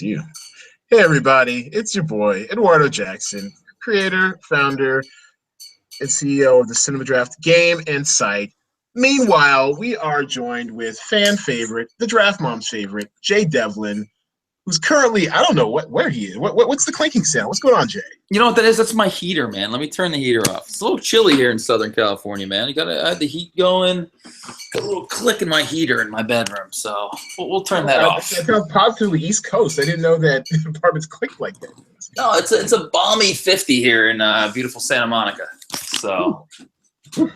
you. Hey, everybody, it's your boy, Eduardo Jackson, creator, founder, and CEO of the Cinema Draft game and site. Meanwhile, we are joined with fan favorite, the Draft Mom's favorite, Jay Devlin, who's currently, I don't know where he is. What's the clinking sound? What's going on, Jay? You know what that is? That's my heater, man. Let me turn the heater off. It's a little chilly here in Southern California, man. I had the heat going. Got a little click in my heater in my bedroom, so we'll turn that off. That sounds positively East Coast. I didn't know that apartments click like that. No, it's a balmy 50 here in beautiful Santa Monica. So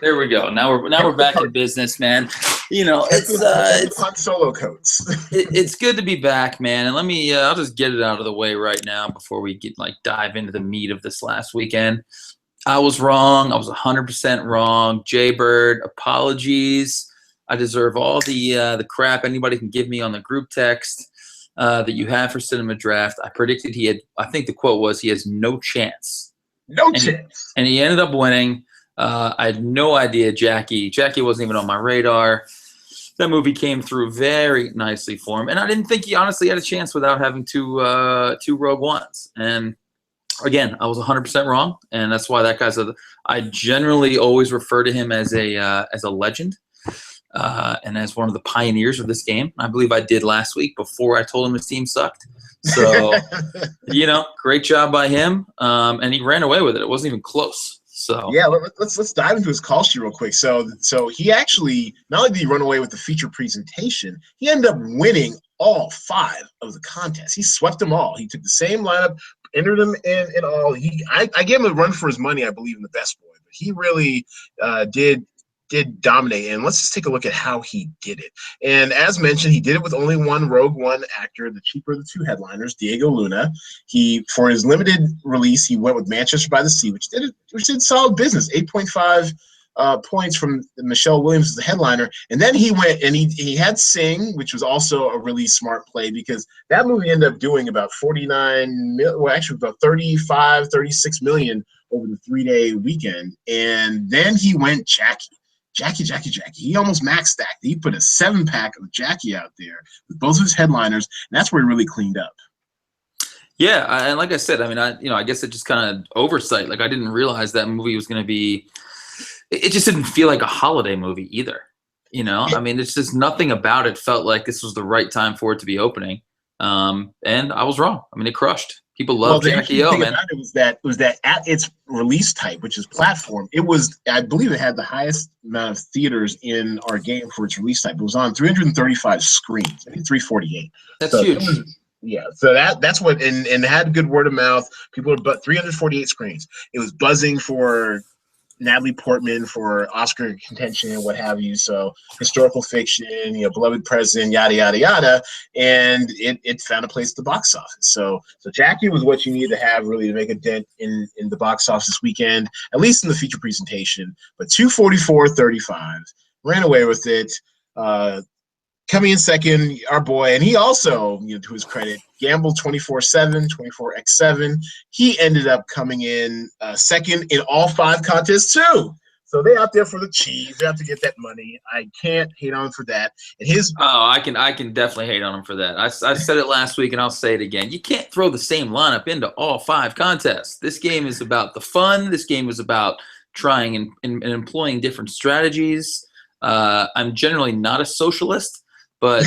there we go. Now we're back in business, man. You know, it's hot solo coats. It's good to be back, man. And let me I'll just get it out of the way right now before we dive into the meat of this last weekend. I was wrong. I was 100% wrong. Jay Bird, apologies. I deserve all the crap anybody can give me on the group text that you have for Cinema Draft. I predicted I think the quote was, he has no chance. No chance. And he ended up winning. I had no idea Jackie wasn't even on my radar. That movie came through very nicely for him. And I didn't think he honestly had a chance without having two Rogue Ones. And again, I was 100% wrong. And that's why that guy's I generally always refer to him as a legend and as one of the pioneers of this game. I believe I did last week before I told him his team sucked. So, great job by him. And he ran away with it. It wasn't even close. So yeah, let's dive into his call sheet real quick. So he actually, not only did he run away with the feature presentation, he ended up winning all 5 of the contests. He swept them all. He took the same lineup, entered them in all. I gave him a run for his money, I believe, in the Best Boy, but he really did dominate. And let's just take a look at how he did it. And as mentioned, he did it with only one Rogue One actor, the cheaper of the 2 headliners, Diego Luna. For his limited release, he went with Manchester by the Sea, which did solid business, 8.5 points from Michelle Williams as the headliner. And then he went and he had Sing, which was also a really smart play, because that movie ended up doing about 36 million over the 3-day weekend. And then he went Jackie. He almost max stacked. He put a 7-pack of Jackie out there with both of his headliners, and that's where he really cleaned up. Yeah, and like I said, I mean, I guess it just kind of oversight. Like, I didn't realize that movie was going to be. It just didn't feel like a holiday movie either. I mean, it's just nothing about it felt like this was the right time for it to be opening. And I was wrong. I mean, it crushed. People love Jackie O, man. It was that at its release type, which is platform, I believe it had the highest amount of theaters in our game for its release type. It was on 335 screens. I mean, 348. That's huge. So that's what, and it had good word of mouth. People were, but 348 screens. It was buzzing for Natalie Portman for Oscar contention and what have you. So historical fiction, beloved president, yada yada yada, and it found a place at the box office. So Jackie was what you needed to have really to make a dent in the box office this weekend, at least in the feature presentation. But 244.35, ran away with it. Coming in second, our boy, and he also, to his credit, gambled 24/7, 24x7. He ended up coming in second in all 5 contests too. So they're out there for the cheese. They have to get that money. I can't hate on him for that. And I can definitely hate on him for that. I said it last week, and I'll say it again. You can't throw the same lineup into all 5 contests. This game is about the fun. This game is about trying and employing different strategies. I'm generally not a socialist. But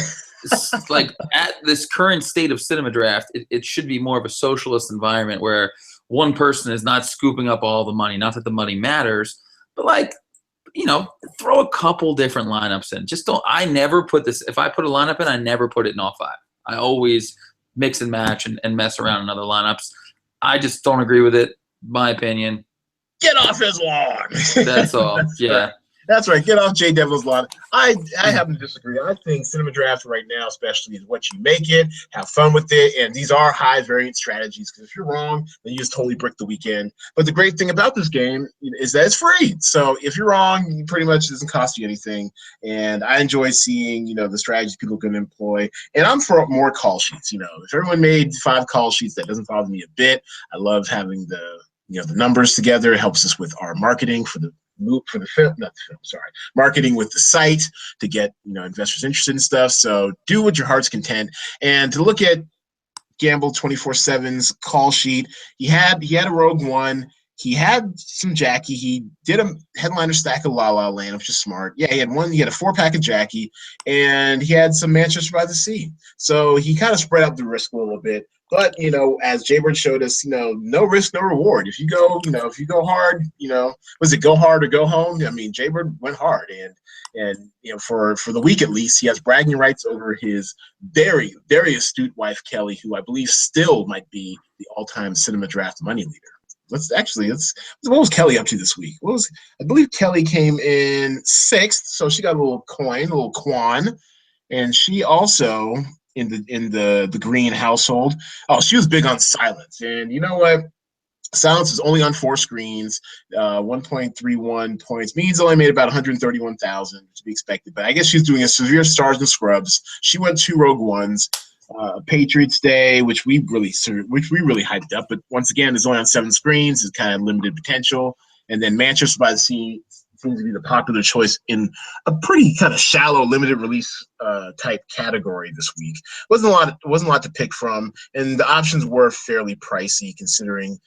like at this current state of Cinema Draft, it should be more of a socialist environment where one person is not scooping up all the money. Not that the money matters, but throw a couple different lineups in. Just don't. I never put this. If I put a lineup in, I never put it in all 5. I always mix and match and mess around in other lineups. I just don't agree with it. My opinion. Get off his lawn. That's all. Yeah. That's right. Get off Jay Devlin's lawn. I happen to disagree. I think Cinema Draft right now, especially, is what you make it. Have fun with it. And these are high variant strategies, because if you're wrong, then you just totally brick the weekend. But the great thing about this game is that it's free. So if you're wrong, it pretty much doesn't cost you anything. And I enjoy seeing, the strategies people can employ. And I'm for more call sheets. If everyone made 5 call sheets, that doesn't bother me a bit. I love having the numbers together. It helps us with our marketing for the marketing with the site to get investors interested in stuff. So do what your heart's content. And to look at Gamble 24/7's call sheet. He had a Rogue One. He had some Jackie. He did a headliner stack of La La Land, which is smart. Yeah, he had one. He had a 4-pack of Jackie, and he had some Manchester by the Sea. So he kind of spread out the risk a little bit. But as Jaybird showed us, no risk, no reward. If you go hard, was it go hard or go home? I mean, Jaybird went hard, and for the week at least, he has bragging rights over his very, very astute wife Kelly, who I believe still might be the all-time cinema draft money leader. What was Kelly up to this week? I believe Kelly came in 6th, so she got a little coin, a little quan, and she also in the Green household. Oh, she was big on silence, and you know what? Silence is only on 4 screens, 1.31 points. Means only made about 131,000 to be expected. But I guess she's doing a severe stars and scrubs. She went 2 Rogue Ones. Patriots Day, which we really hyped up, but once again, it's only on 7 screens. It's kind of limited potential. And then Manchester by the Sea seems to be the popular choice in a pretty kind of shallow, limited release type category this week. Wasn't a lot to pick from, and the options were fairly pricey considering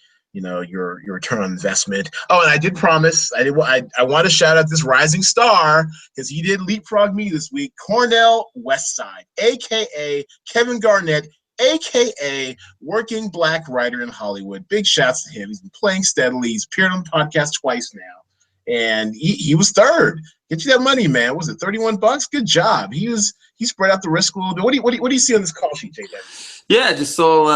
your return on investment. Oh, and I did promise I want to shout out this rising star because he did leapfrog me this week. Cornell Westside, aka Kevin Garnett, aka working black writer in Hollywood. Big shouts to him. He's been playing steadily. He's appeared on the podcast twice now, and he was 3rd. Get you that money, man. Was it $31? Good job. He spread out the risk a little bit. What do you see on this call sheet, Jay? Yeah, just so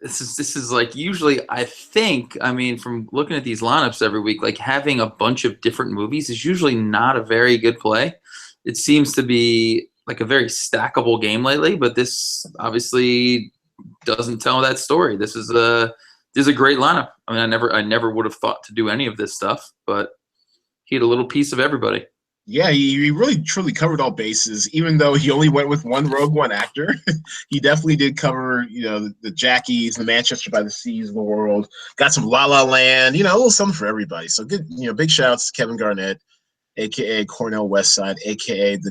This is like usually I think, from looking at these lineups every week, like having a bunch of different movies is usually not a very good play. It seems to be like a very stackable game lately, but this obviously doesn't tell that story. This is a great lineup. I never would have thought to do any of this stuff, but he had a little piece of everybody. Yeah, he really truly covered all bases, even though he only went with one Rogue One actor. He definitely did cover, the Jackies, the Manchester by the Seas of the world. Got some La La Land, a little something for everybody. So good, big shouts to Kevin Garnett, a.k.a. Cornell Westside, a.k.a. the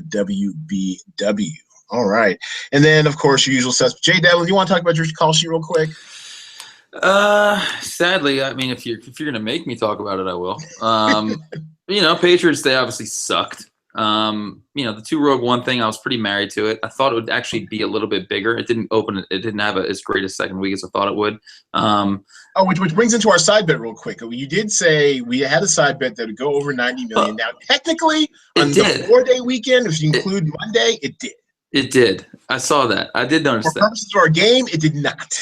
WBW. All right. And then, of course, your usual suspect. Jay Devlin, you want to talk about your call sheet real quick? Sadly, if you're going to make me talk about it, I will. Patriots Day obviously sucked. The 2 Rogue One thing, I was pretty married to it. I thought it would actually be a little bit bigger. It didn't have as great a second week as I thought it would. Which brings into our side bet real quick. You did say we had a side bet that would go over 90 million. Now, technically, on the 4-day weekend, if you include Monday, it did. It did. I saw that. I did notice that. For purposes of our game, it did not.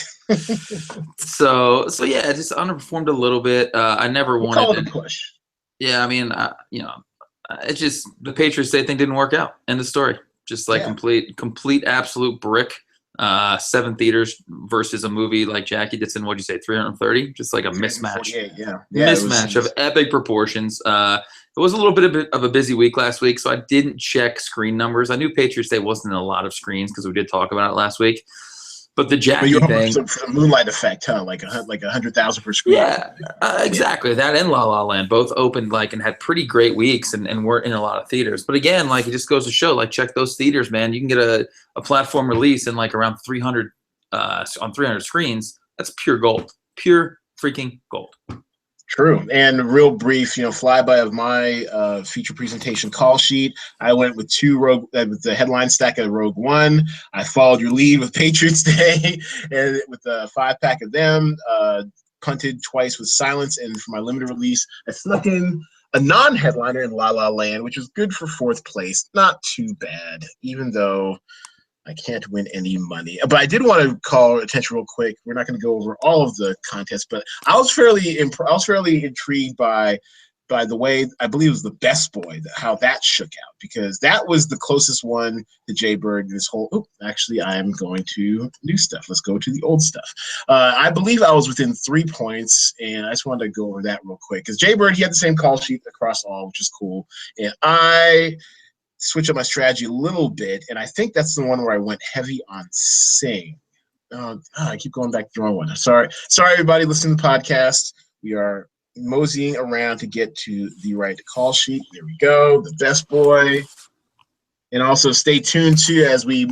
so yeah, it just underperformed a little bit. I never wanted call it a push. Yeah, it's just the Patriots Day thing didn't work out. End of story. Just like complete absolute brick. 7 theaters versus a movie like Jackie that's in, what'd you say, 330? Just like a mismatch. Mismatch of epic proportions. It was a little bit of a busy week last week, so I didn't check screen numbers. I knew Patriots Day wasn't in a lot of screens because we did talk about it last week. But the Jackie thing, for the Moonlight effect, huh? Like 100,000 per screen. Yeah, exactly. That and La La Land both opened and had pretty great weeks and weren't in a lot of theaters. But again, it just goes to show, check those theaters, man. You can get a platform release in around 300 on 300 screens. That's pure gold, pure freaking gold. True. And real brief, flyby of my feature presentation call sheet. I went with with the headline stack of Rogue One. I followed your lead with Patriots Day and with the 5-pack of them. Punted twice with Silence, and for my limited release, I snuck in a non-headliner in La La Land, which was good for 4th place. Not too bad, even though I can't win any money. But I did want to call attention real quick. We're not going to go over all of the contests, but I was fairly intrigued by the way, I believe it was the Best Boy, how that shook out, because that was the closest one to Jaybird in this whole. Actually, I am going to new stuff. Let's go to the old stuff. I believe I was within 3 points, and I just wanted to go over that real quick because Jaybird, he had the same call sheet across all, which is cool, and I switch up my strategy a little bit, and I think that's the one where I went heavy on Sing. I keep going back to the wrong one. Sorry, everybody listening to the podcast. We are moseying around to get to the right call sheet. There we go. The Best Boy. And also stay tuned too as we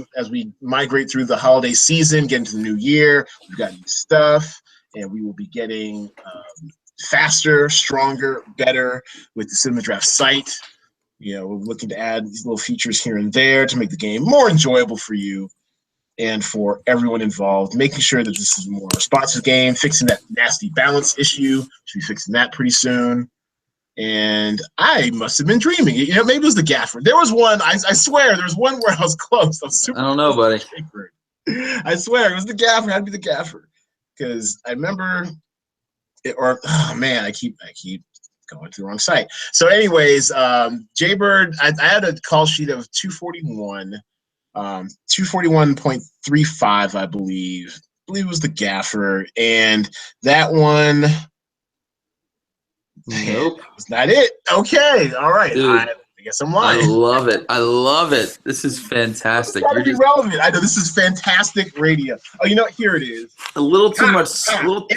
migrate through the holiday season, get into the new year. We've got new stuff, and we will be getting faster, stronger, better with the Cinema Draft site. We're looking to add these little features here and there to make the game more enjoyable for you and for everyone involved, making sure that this is a more responsive game, fixing that nasty balance issue. Should be fixing that pretty soon. And I must have been dreaming. Maybe it was the gaffer. There was one, I swear, there was one where I was close. I don't know, buddy. I swear, it was the gaffer. It had to be the gaffer. Because I remember I keep going to the wrong site. So anyways, Jaybird, I had a call sheet of 241, 241.35, I believe. It was the gaffer. And that one... Nope. Was not it. Okay. All right. Dude, I guess I'm lying. I love it. This is fantastic. You're just relevant. I know this is fantastic radio. Oh, here it is. A little too much spiked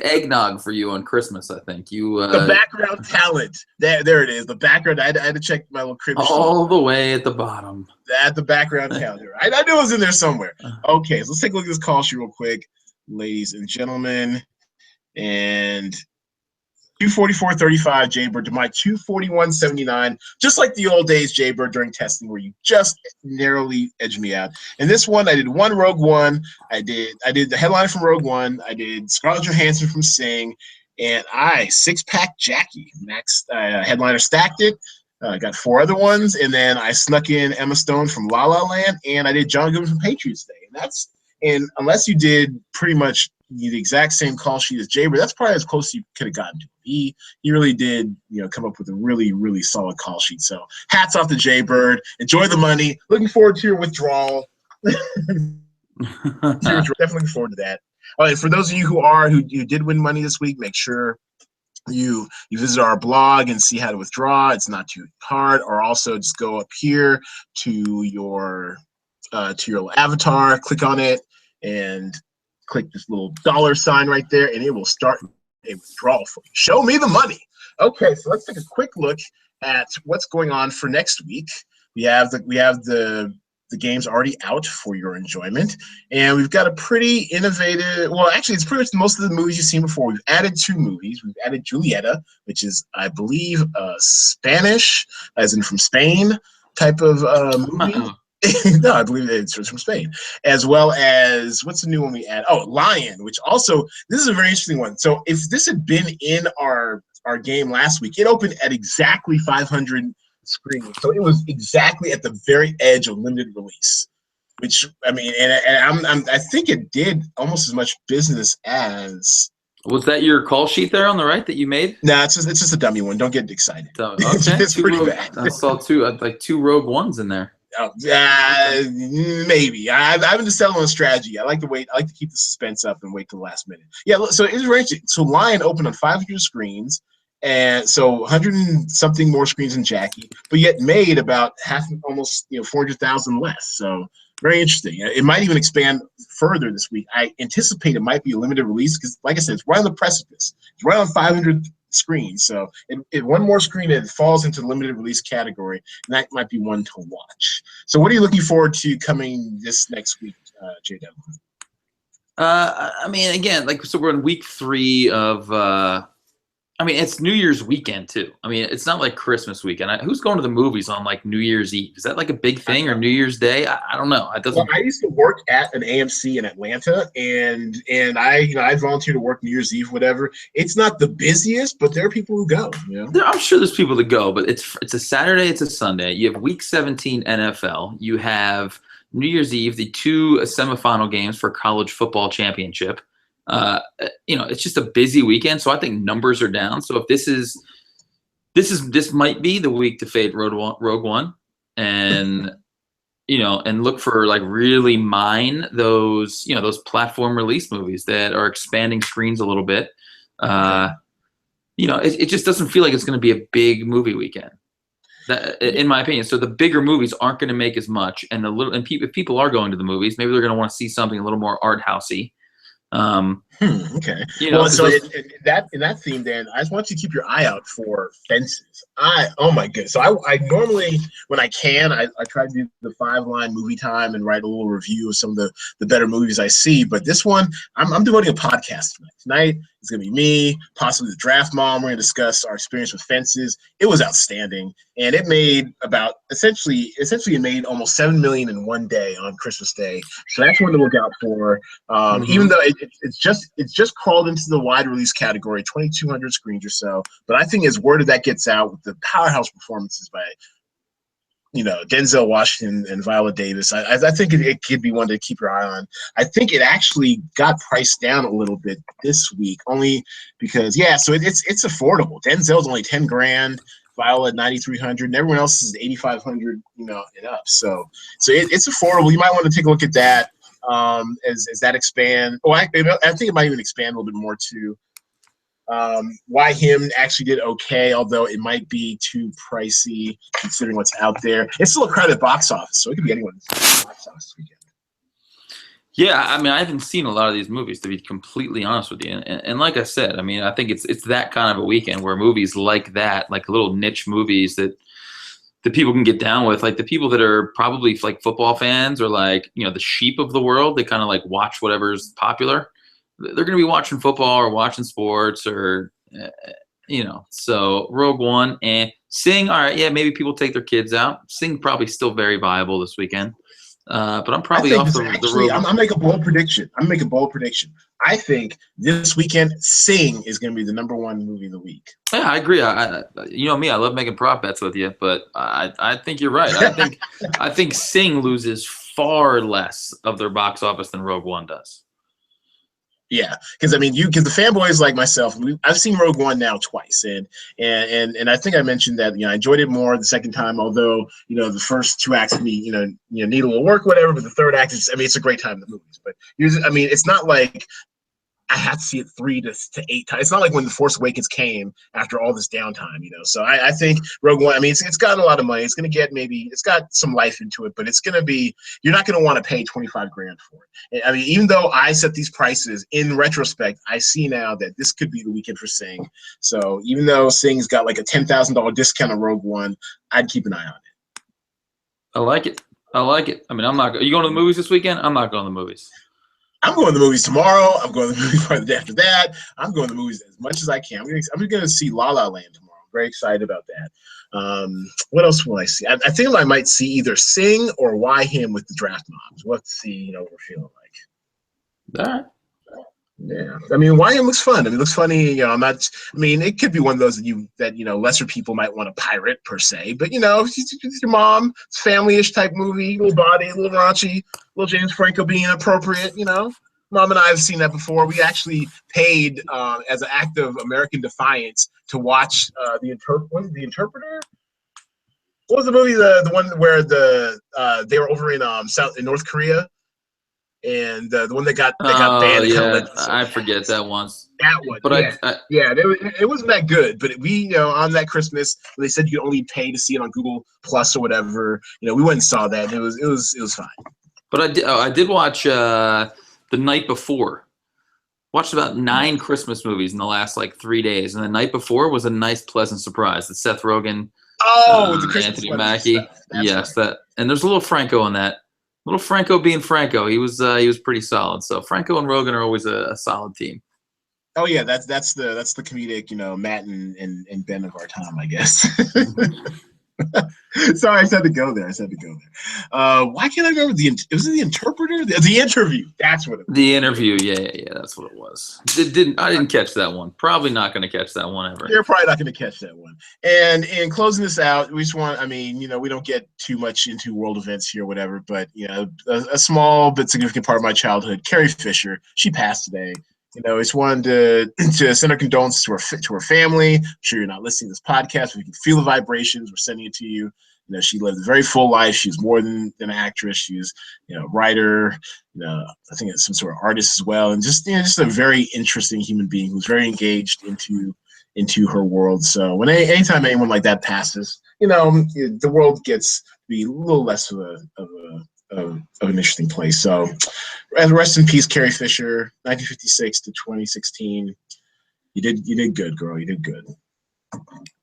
eggnog for you on Christmas, I think. The background talent. There it is. The background. I had to check my little crib. All the way at the bottom. At the background talent. I knew it was in there somewhere. Okay, so let's take a look at this call sheet real quick, ladies and gentlemen. And 244.35 Jaybird to my 241.79, just like the old days, Jaybird, during testing where you just narrowly edged me out. And this one, I did one Rogue One. I did the headliner from Rogue One. I did Scarlett Johansson from Sing, and I six-pack Jackie. Max headliner stacked it. Got 4 other ones, and then I snuck in Emma Stone from La La Land, and I did John Goodman from Patriots Day. And unless you did pretty much the exact same call sheet as Jaybird, that's probably as close as you could have gotten to him. He really did, come up with a really, really solid call sheet. So hats off to Jaybird. Enjoy the money. Looking forward to your withdrawal. Definitely looking forward to that. All right, for those of you who did win money this week, make sure you visit our blog and see how to withdraw. It's not too hard. Or also just go up here to your avatar, click on it, and click this little dollar sign right there, and it will start a withdrawal for you. Show me the money. Okay, so let's take a quick look at what's going on for next week. We have the games already out for your enjoyment, and we've got a pretty innovative. Well, actually, it's pretty much most of the movies you've seen before. We've added 2 movies. We've added Julieta, which is, I believe, Spanish, as in from Spain type of movie. No, I believe it's from Spain, as well as what's the new one we add? Oh, Lion, which also, this is a very interesting one. So if this had been in our game last week, it opened at exactly 500 screens. So it was exactly at the very edge of limited release, which, I mean, and I think it did almost as much business as. Was that your call sheet there on the right that you made? No, it's just a dummy one. Don't get excited. Okay. It's pretty bad. I saw 2 Rogue Ones in there. Oh, maybe. I've been just settling on strategy. I like to wait. I like to keep the suspense up and wait till the last minute. Yeah, so it's very interesting. So Lion opened on 500 screens, and so 100 and something more screens than Jackie, but yet made about almost 400,000 less. So very interesting. It might even expand further this week. I anticipate it might be a limited release because, like I said, it's right on the precipice. It's right on 500 screens. So if one more screen, it falls into the limited release category, and that might be one to watch. So what are you looking forward to coming this next week, J. Devlin? I mean, again, so we're in week 3 of it's New Year's weekend too. I mean, it's not like Christmas weekend. Who's going to the movies on like New Year's Eve? Is that like a big thing, or New Year's Day? I don't know. It doesn't. Well, I used to work at an AMC in Atlanta, and I volunteer to work New Year's Eve, whatever. It's not the busiest, but there are people who go. I'm sure there's people that go, but it's a Saturday, it's a Sunday. You have Week 17 NFL. You have New Year's Eve, the 2 semifinal games for college football championship. It's just a busy weekend, so I think numbers are down. So if this might be the week to fade Rogue One, and and look for like really mine those those platform release movies that are expanding screens a little bit. It just doesn't feel like it's going to be a big movie weekend, in my opinion. So the bigger movies aren't going to make as much, and if people are going to the movies, maybe they're going to want to see something a little more art housey. Okay. You know, Well, because so those. in that theme, Dan, I just want you to keep your eye out for Fences. Oh my goodness. So I normally when I can, I try to do the 5-line movie time and write a little review of some of the better movies I see. But this one, I'm devoting a podcast tonight. Tonight it's gonna be me, possibly the Draft Mom. We're gonna discuss our experience with Fences. It was outstanding, and it made about essentially it made almost 7 million in one day on Christmas Day. So that's one to look out for. Even though it's just crawled into the wide release category, 2,200 screens or so. But I think as word of that gets out with the powerhouse performances by Denzel Washington and Viola Davis, I think it could be one to keep your eye on. I think it actually got priced down a little bit this week, only because so it's affordable. Denzel's only 10 grand. Viola at 9,300, and everyone else is 8,500, and up. So it's affordable. You might want to take a look at that as that expand. I think it might even expand a little bit more too. Why Him actually did okay, although it might be too pricey considering what's out there. It's still a crowded box office, so it could be anyone's box office weekend. Yeah, I mean, I haven't seen a lot of these movies, to be completely honest with you. And like I said, I mean, I think it's that kind of a weekend where movies like that, like little niche movies that the people can get down with, like the people that are probably like football fans or like, the sheep of the world, they kind of like watch whatever's popular. They're going to be watching football or watching sports or, so Rogue One and Sing. All right. Yeah. Maybe people take their kids out. Sing probably still very viable this weekend. But I'm probably off the road. I'm make a bold prediction. I think this weekend, Sing is going to be the #1 movie of the week. Yeah, I agree. You know me, I love making prop bets with you, but I think you're right. I think Sing loses far less of their box office than Rogue One does. Yeah, because the fanboys like myself, I've seen Rogue One now twice, and I think I mentioned that I enjoyed it more the second time. Although the first 2 acts need a little work, whatever. But the third act is, it's a great time in the movies. But it's not like I had to see it 3 to 8 times. It's not like when The Force Awakens came after all this downtime, So I think Rogue One, it's gotten a lot of money. It's going to get it's got some life into it, but it's going to be, you're not going to want to pay 25 grand for it. Even though I set these prices, in retrospect, I see now that this could be the weekend for Sing. So even though Sing's got like a $10,000 discount on Rogue One, I'd keep an eye on it. I like it. I'm not. Are you going to the movies this weekend? I'm not going to the movies. I'm going to the movies tomorrow. I'm going to the movies right after that. I'm going to the movies as much as I can. I'm going to see La La Land tomorrow. I'm very excited about that. What else will I see? I think I might see either Sing or Why Him with the Draft Moms. We'll have to see, what we're feeling like. All right. Yeah, Why Him looks fun. It looks funny. I'm not. It could be one of those that lesser people might want to pirate per se. But it's your mom, it's family-ish type movie, little body, a little raunchy, little James Franco being inappropriate. Mom and I have seen that before. We actually paid as an act of American defiance to watch the Interpreter. What was the movie? The one where they were over in North Korea. And the one that got banned. Yeah, I forget that once. That one, but it wasn't that good. But we, on that Christmas, when they said you could only pay to see it on Google Plus or whatever, we went and saw that. And it was fine. But I did watch the night before. Watched about 9 Christmas movies in the last 3 days, and the night before was a nice, pleasant surprise. The Seth Rogen, with the Anthony Mackie, yes, right. And there's a little Franco in that. Little Franco being Franco, he was pretty solid. So Franco and Rogen are always a solid team. Oh yeah, that's the comedic, Matt and Ben of our time, I guess. Sorry, I said to go there. Why can't I remember was it the Interpreter? The Interview. That's what it was. The Interview, yeah, that's what it was. I didn't catch that one. Probably not going to catch that one ever. You're probably not going to catch that one. And in closing this out, we just want, we don't get too much into world events here, whatever, but a small but significant part of my childhood, Carrie Fisher, she passed today. It's wanted to send our condolences to her family. I'm sure you're not listening to this podcast, but you can feel the vibrations. We're sending it to you. She lived a very full life. She was more than an actress. She was, a writer. I think some sort of artist as well, and just a very interesting human being who's very engaged into her world. So anytime anyone like that passes, the world gets to be a little less of an interesting place. So And rest in peace, Carrie Fisher, 1956 to 2016. You did good, girl. You did good.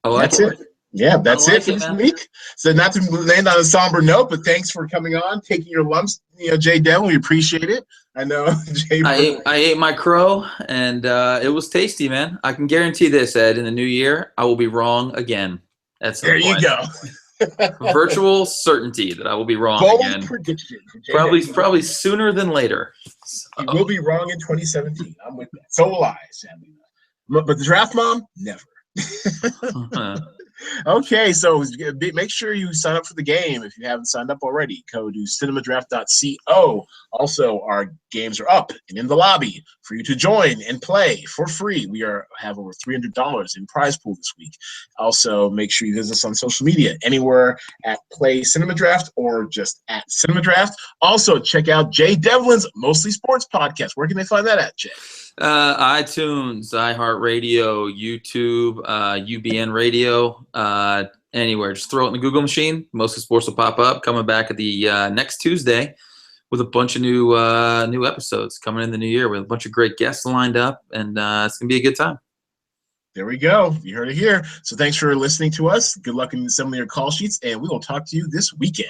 That's it. Yeah, that's it for this week. So not to land on a somber note, but thanks for coming on, taking your lumps, Jay Devlin. We appreciate it. I know, Jay. I ate my crow, and it was tasty, man. I can guarantee this, Ed. In the new year, I will be wrong again. At some there point. You go. Virtual certainty that I will be wrong Bold again. prediction. Probably sooner than later. You will be wrong in 2017. I'm with that. So will I, sadly. But the draft mom, never. Okay, so make sure you sign up for the game if you haven't signed up already. Go to cinemadraft.co. Also, our games are up and in the lobby for you to join and play for free. We have over $300 in prize pool this week. Also, make sure you visit us on social media, anywhere at Play Cinema Draft or just at Cinema Draft. Also, check out Jay Devlin's Mostly Sports podcast. Where can they find that at, Jay? iTunes, iHeartRadio, YouTube, UBN Radio, anywhere. Just throw it in the Google machine. Mostly Sports will pop up. Coming back at the next Tuesday with a bunch of new episodes coming in the new year with a bunch of great guests lined up, and it's gonna be a good time. There we go. You heard it here. So thanks for listening to us. Good luck in assembling your call sheets, and we will talk to you this weekend.